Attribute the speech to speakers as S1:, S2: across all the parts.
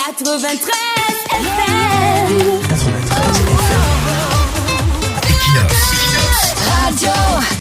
S1: 93 FM.
S2: 93 Equinox
S1: Radio.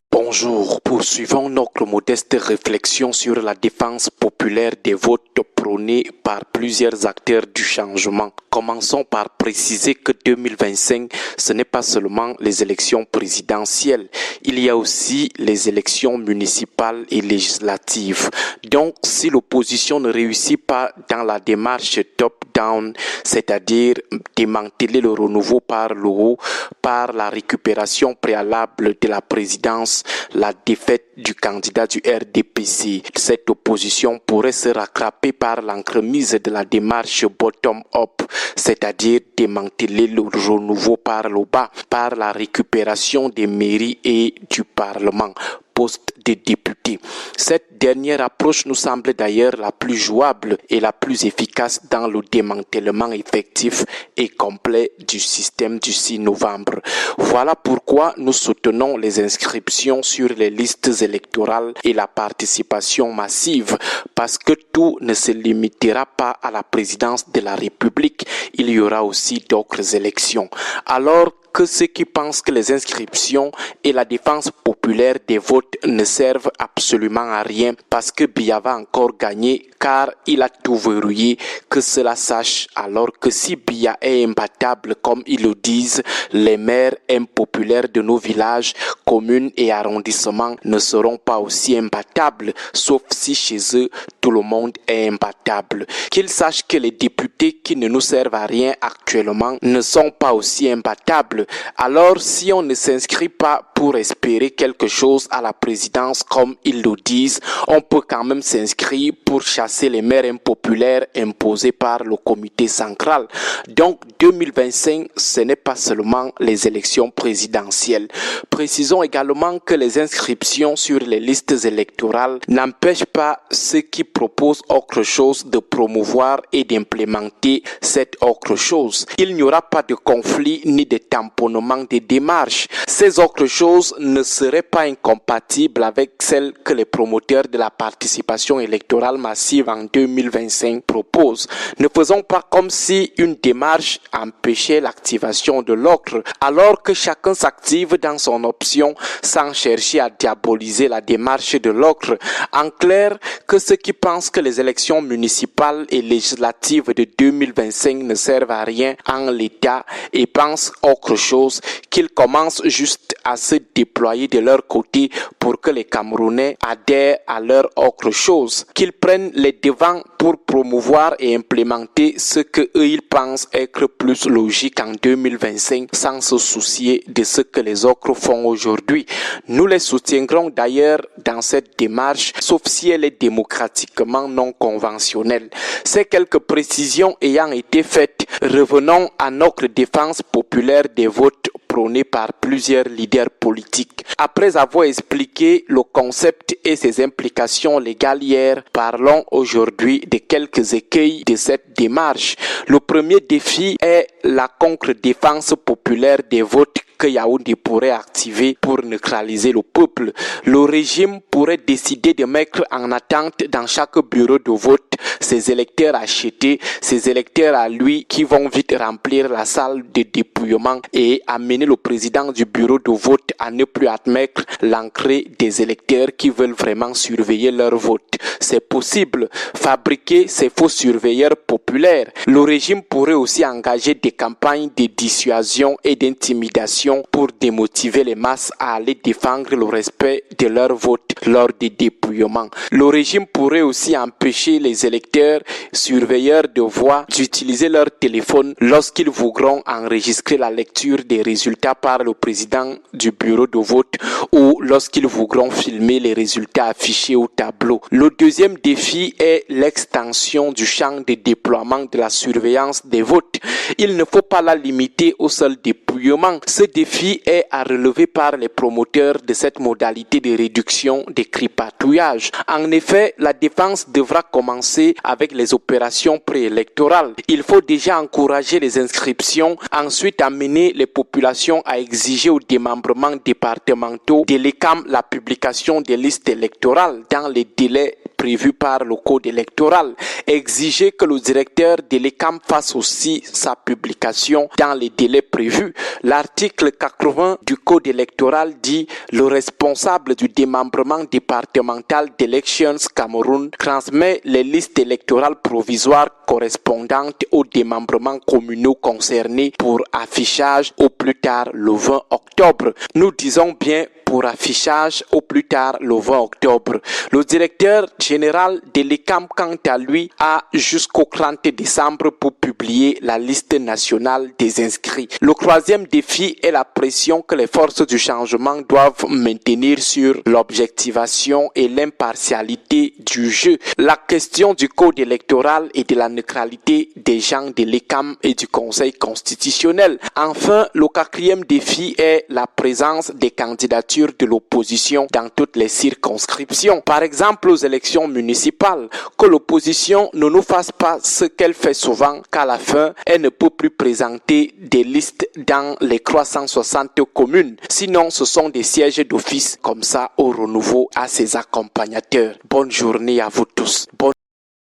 S3: Bonjour, poursuivons notre modeste réflexion sur la défense populaire des votes prônés par plusieurs acteurs du changement. Commençons par préciser que 2025, ce n'est pas seulement les élections présidentielles, il y a aussi les élections municipales et législatives. Donc, si l'opposition ne réussit pas dans la démarche top-down, c'est-à-dire démanteler le renouveau par le haut, par la récupération préalable de la présidence, la défaite du candidat du RDPC, cette opposition pourrait se rattraper par l'entremise de la démarche bottom-up, c'est-à-dire démanteler le renouveau par le bas, par la récupération des mairies et du Parlement, poste de députés. Cette dernière approche nous semble d'ailleurs la plus jouable et la plus efficace dans le démantèlement effectif et complet du système du 6 novembre. Voilà pourquoi nous soutenons les inscriptions sur les listes électorales et la participation massive, parce que tout ne se limitera pas à la présidence de la République, il y aura aussi d'autres élections. Alors que ceux qui pensent que les inscriptions et la défense populaire des votes ne servent absolument à rien parce que Biya va encore gagner car il a tout verrouillé, que cela sache alors que si Biya est imbattable comme ils le disent, les maires impopulaires de nos villages, communes et arrondissements ne seront pas aussi imbattables, sauf si chez eux tout le monde est imbattable. Qu'ils sachent que les députés qui ne nous servent à rien actuellement ne sont pas aussi imbattables. Alors, si on ne s'inscrit pas pour espérer quelque chose à la présidence comme ils le disent, on peut quand même s'inscrire pour chasser les maires impopulaires imposés par le comité central. Donc, 2025, ce n'est pas seulement les élections présidentielles. Précisons également que les inscriptions sur les listes électorales n'empêchent pas ceux qui proposent autre chose de promouvoir et d'implémenter cette autre chose. Il n'y aura pas de conflit ni de tamponnement des démarches. Ces autres choses ne seraient pas incompatibles avec celles que les promoteurs de la participation électorale massive en 2025 proposent. Ne faisons pas comme si une démarche empêchait l'activation de l'autre, alors que chacun s'active dans son option sans chercher à diaboliser la démarche de l'autre. En clair, que ceux qui pensent que les élections municipales et législatives de 2025 ne servent à rien en l'état et pensent autre chose, qu'ils commencent juste à se déployer de leur côté pour que les Camerounais adhèrent à leur autre chose, qu'ils prennent les devants pour promouvoir et implémenter ce que eux ils pensent être plus logique en 2025 sans se soucier de ce que les autres font aujourd'hui. Nous les soutiendrons d'ailleurs dans cette démarche, sauf si elle est démocratiquement non conventionnelle. Ces quelques précisions ayant été faites, revenons à notre défense populaire des votes prônés par plusieurs leaders politiques. Après avoir expliqué le concept et ses implications légales hier, parlons aujourd'hui de quelques écueils de cette démarche. Le premier défi est la contre-défense populaire des votes que Yaoundé pourrait activer pour neutraliser le peuple. Le régime pourrait décider de mettre en attente dans chaque bureau de vote ses électeurs achetés, ses électeurs à lui qui vont vite remplir la salle de dépouillement et amener le président du bureau de vote à ne plus admettre l'entrée des électeurs qui veulent vraiment surveiller leur vote. C'est possible. Fabriquer ces faux surveilleurs populaires. Le régime pourrait aussi engager des campagnes de dissuasion et d'intimidation pour démotiver les masses à aller défendre le respect de leur vote lors des dépouillements. Le régime pourrait aussi empêcher les électeurs surveilleurs de voix d'utiliser leur téléphone lorsqu'ils voudront enregistrer la lecture des résultats par le président du bureau de vote ou lorsqu'ils voudront filmer les résultats affichés au tableau. Le deuxième défi est l'extension du champ de déploiement de la surveillance des votes. Il ne faut pas la limiter au seul dépouillement. Ce défi est à relever par les promoteurs de cette modalité de réduction des cripatouillages. En effet, la défense devra commencer avec les opérations préélectorales. Il faut déjà encourager les inscriptions, ensuite amener les populations à exiger au démembrement départementaux de l'ECAM la publication des listes électorales dans les délais prévus par le code électoral. Exiger que le directeur de l'ECAM fasse aussi sa publication dans les délais prévus. L'article 80 du code électoral dit « Le responsable du démembrement départemental d'Elections Cameroun transmet les listes électorales provisoires correspondantes aux démembrements communaux concernés pour affichage au plus tard le 20 octobre. » Nous disons bien pour affichage au plus tard le 20 octobre. Le directeur général de l'ECAM, quant à lui, a jusqu'au 30 décembre pour publier la liste nationale des inscrits. Le troisième défi est la pression que les forces du changement doivent maintenir sur l'objectivation et l'impartialité du jeu. La question du code électoral et de la neutralité des gens de l'ECAM et du Conseil constitutionnel. Enfin, le quatrième défi est la présence des candidatures de l'opposition dans toutes les circonscriptions. Par exemple, aux élections municipales, que l'opposition ne nous fasse pas ce qu'elle fait souvent, qu'à la fin, elle ne peut plus présenter des listes dans les 360 communes. Sinon, ce sont des sièges d'office comme ça au renouveau à ses accompagnateurs. Bonne journée à vous tous.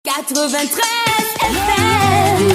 S1: 93 FM.